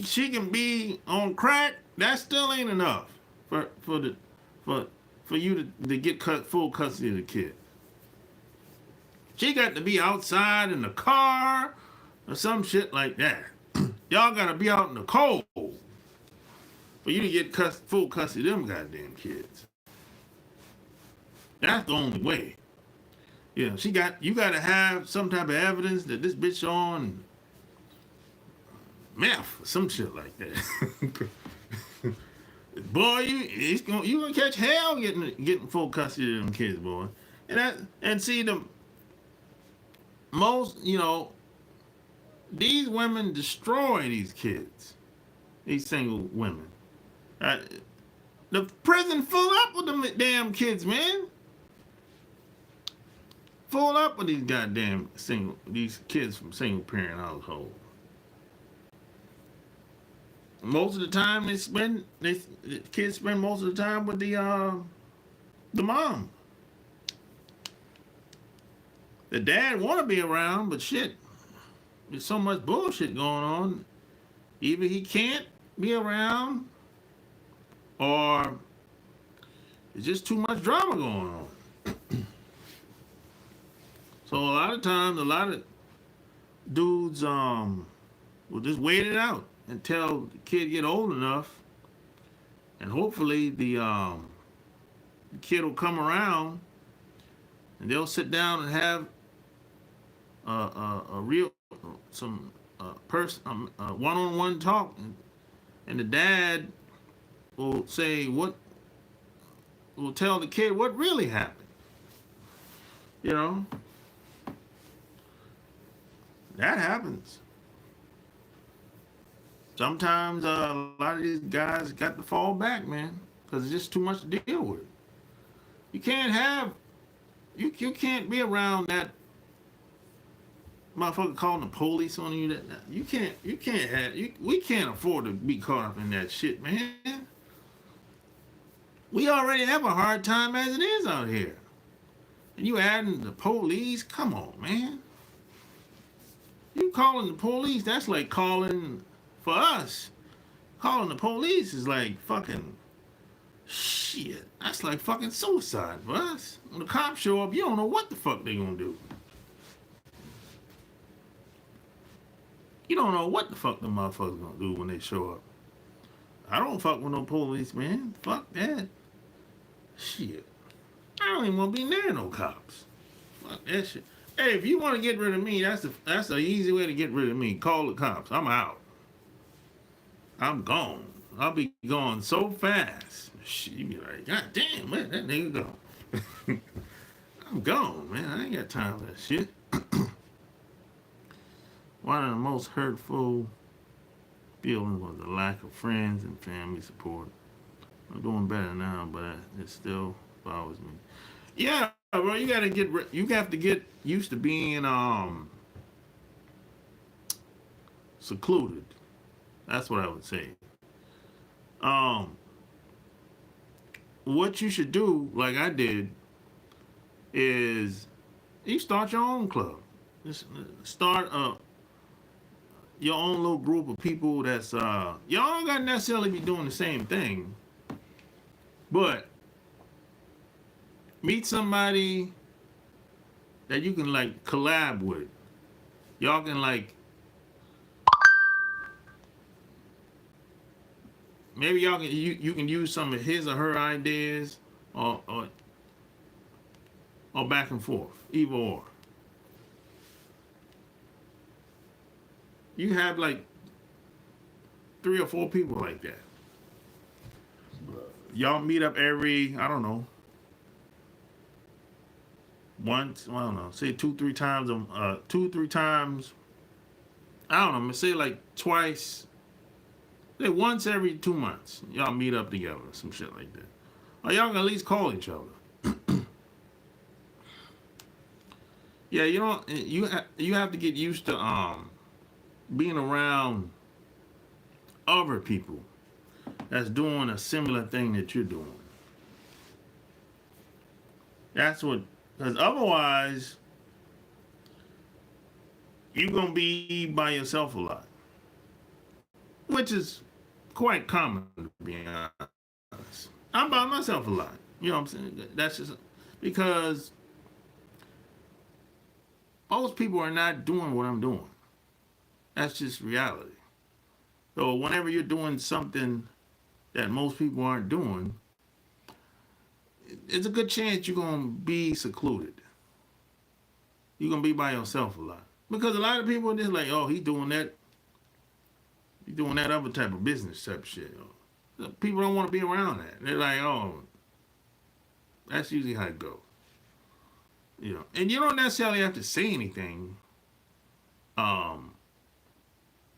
A: She can be on crack. That still ain't enough for for you to get full custody of the kid. She got to be outside in the car or some shit like that. Y'all gotta be out in the cold for you to get full custody of them goddamn kids. That's the only way. You gotta have some type of evidence that this bitch on meth or some shit like that. Boy, you gonna catch hell getting full custody of them kids, boy. And see the most, these women destroy these kids, these single women. The prison full up with them damn kids, man. Full up with these goddamn these kids from single parent households. Most of the time the kids spend most of the time with the mom. The dad want to be around, but shit, there's so much bullshit going on. Either he can't be around, or it's just too much drama going on. So a lot of times, a lot of dudes will just wait it out until the kid get old enough, and hopefully the kid will come around, and they'll sit down and have a real one-on-one talk, and the dad will tell the kid what really happened. That happens. Sometimes a lot of these guys got to fall back, man, because it's just too much to deal with. You can't be around that motherfucker calling the police on you. We can't afford to be caught up in that shit, man. We already have a hard time as it is out here. And you adding the police? Come on, man. You calling the police, that's like calling, for us, calling the police is like fucking shit. That's like fucking suicide for us. When the cops show up, you don't know what the fuck they gonna do. You don't know what the fuck the motherfuckers gonna do when they show up. I don't fuck with no police, man. Fuck that. Shit. I don't even want to be near no cops. Fuck that shit. Hey, if you want to get rid of me, that's the easy way to get rid of me. Call the cops. I'm out. I'm gone. I'll be gone so fast. Shit, you be like, God damn, where that nigga go? I'm gone, man. I ain't got time for that shit. One of the most hurtful feelings was the lack of friends and family support. I'm doing better now, but it still bothers me. Yeah, bro, you have to get used to being secluded. That's what I would say. What you should do, like I did, is you start your own club. Just start your own little group of people that's y'all don't gotta necessarily be doing the same thing, but meet somebody that you can like collab with. Y'all can like maybe you can use some of his or her ideas or back and forth, either or. You have like 3 or 4 people like that. Y'all meet up every, I don't know, once, I don't know, say 2-3 times, 2-3 times, I don't know, say like twice, say once every 2 months, y'all meet up together, some shit like that. Or y'all can at least call each other. Yeah, you have to get used to being around other people that's doing a similar thing that you're doing. That's what, because otherwise, you're going to be by yourself a lot, which is quite common, to be honest. I'm by myself a lot. You know what I'm saying? That's just because most people are not doing what I'm doing. That's just reality. So whenever you're doing something that most people aren't doing, it's a good chance you're gonna be secluded. You're gonna be by yourself a lot. Because a lot of people are just like, oh, he's doing that other type of business type of shit. People don't want to be around that. They're like, oh, that's usually how it goes. You know, and you don't necessarily have to say anything. Um,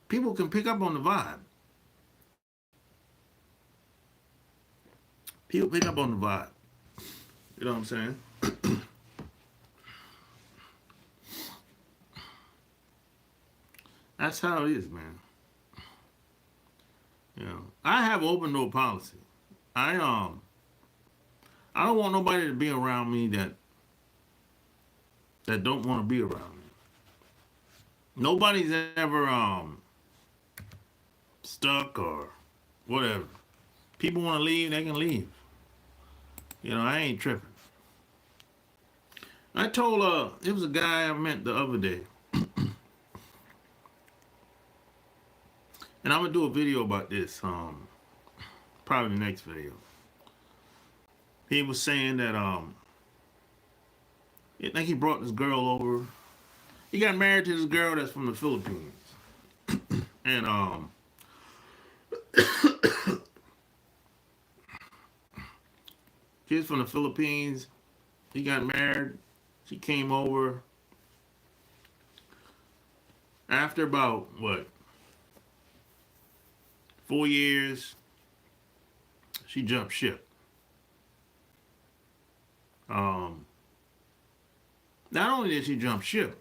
A: People can pick up on the vibe. People pick up on the vibe. You know what I'm saying? That's how it is, man. You know, I have open door policy. I um, I don't want nobody to be around me that don't want to be around me. Nobody's ever stuck or whatever. People want to leave, they can leave. You know, I ain't tripping. I told it was a guy I met the other day, and I'm gonna do a video about this. Probably the next video. He was saying that I think he brought this girl over. He got married to this girl that's from the Philippines, and she's from the Philippines. He got married. She came over after about what 4 years. She jumped ship. Um, Not only did she jump ship,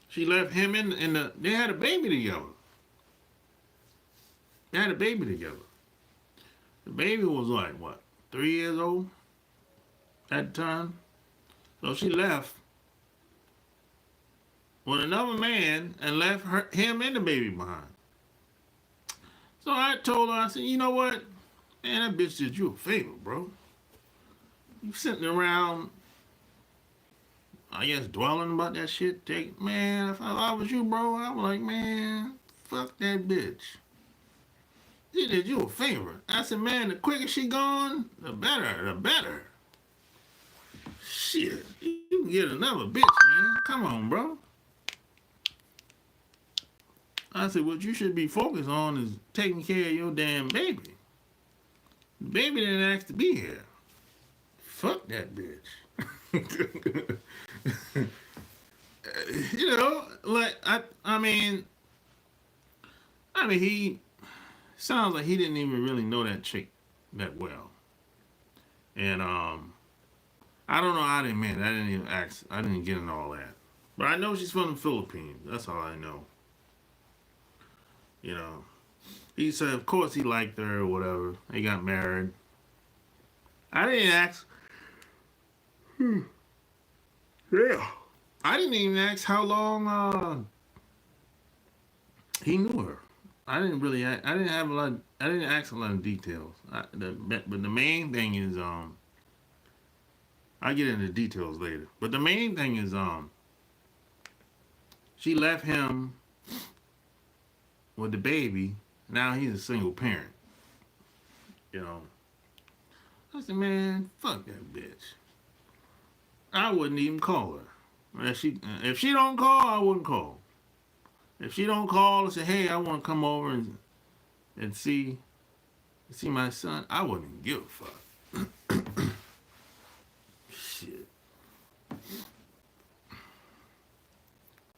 A: she left him in the. They had a baby together. They had a baby together. The baby was like what, 3 years old at the time. So she left with another man and left him and the baby behind. So I told her, I said, you know what? Man, that bitch did you a favor, bro. You sitting around, I guess, dwelling about that shit. Man, if I was you, bro, I was like, man, fuck that bitch. She did you a favor. I said, man, the quicker she gone, the better, the better. Shit, you can get another bitch, man. Come on, bro. I said, what you should be focused on is taking care of your damn baby. The baby didn't ask to be here. Fuck that bitch. You know, like he sounds like he didn't even really know that chick that well. And I don't know how they met. I didn't even ask. I didn't get into all that. But I know she's from the Philippines. That's all I know. You know, he said, of course he liked her or whatever. They got married. I didn't ask. Yeah. I didn't even ask how long he knew her. I didn't really. I didn't have a lot. I didn't ask a lot of details. But the main thing is I get into details later. But the main thing is she left him with the baby. Now he's a single parent. You know. I said, man, fuck that bitch. I wouldn't even call her. If she don't call, I wouldn't call. If she don't call and say, hey, I want to come over and see my son, I wouldn't even give a fuck. Shit.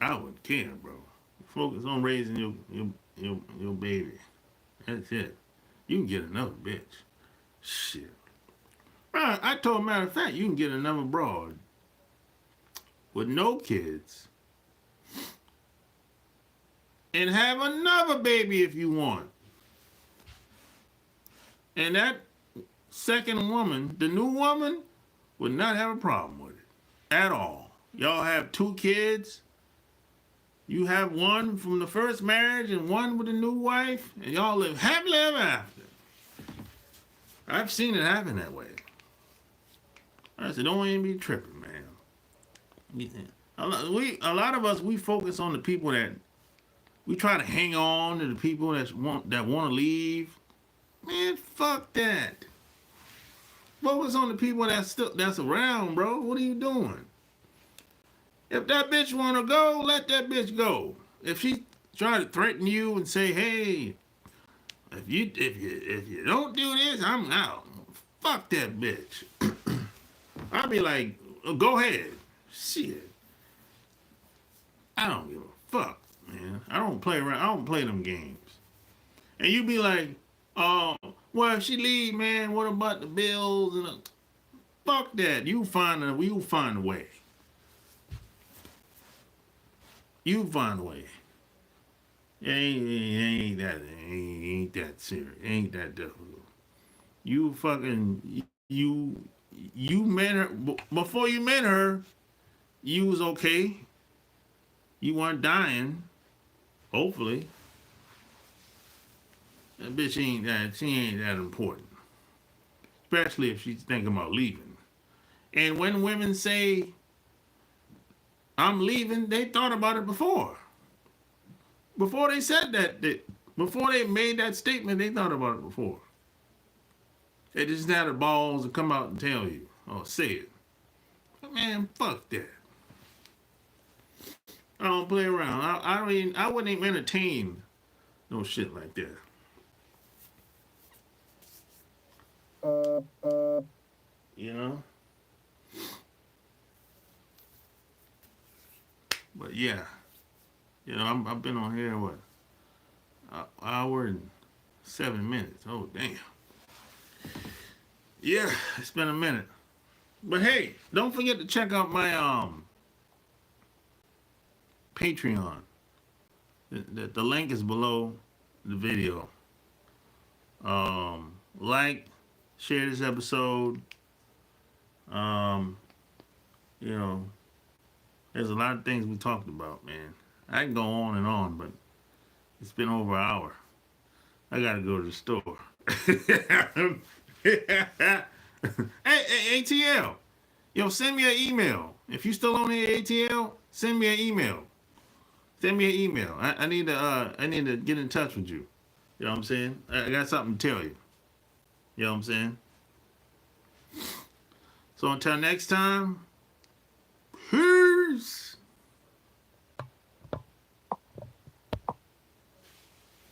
A: I wouldn't care, bro. Focus on raising your baby. That's it. You can get another bitch. Shit. I told, matter of fact, you can get another broad with no kids and have another baby if you want. And second woman, the new woman, would not have a problem with it at all. Y'all have 2 kids. You have one from the first marriage and one with the new wife, and y'all live happily ever after. I've seen it happen that way. I said, don't even be tripping, man. A lot of us, we focus on the people that we try to hang on to, the people that want to leave. Man, fuck that. Focus on the people that's around, bro. What are you doing? If that bitch want to go, let that bitch go. If she try to threaten you and say, "Hey, if you don't do this, I'm out." Fuck that bitch. I'll be like, go ahead. Shit. I don't give a fuck, man. I don't play around. I don't play them games. And you be like, oh, well, if she leave, man, what about the bills? And fuck that. You find a way. You find a way. It ain't that serious. It ain't that difficult. You fucking you met her before you met her. You was okay. You weren't dying. Hopefully. That bitch she ain't that important. Especially if she's thinking about leaving. And when women say, I'm leaving, they thought about it before. Before they said that, before they made that statement, they thought about it before. They just had the balls to come out and tell you, or say it. But man, fuck that. I don't play around. I wouldn't even entertain no shit like that. You know? But yeah. You know, I've been on here, what? An hour and 7 minutes. Oh, damn. Yeah, it's been a minute. But hey, don't forget to check out my Patreon. The link is below the video. Like, share this episode. You know, there's a lot of things we talked about, man. I can go on, but it's been over an hour. I gotta go to the store. Hey, ATL. Yo, send me an email. If you still on here, ATL, send me an email. Send me an email. I need to get in touch with you. You know what I'm saying? I got something to tell you. You know what I'm saying? So until next time,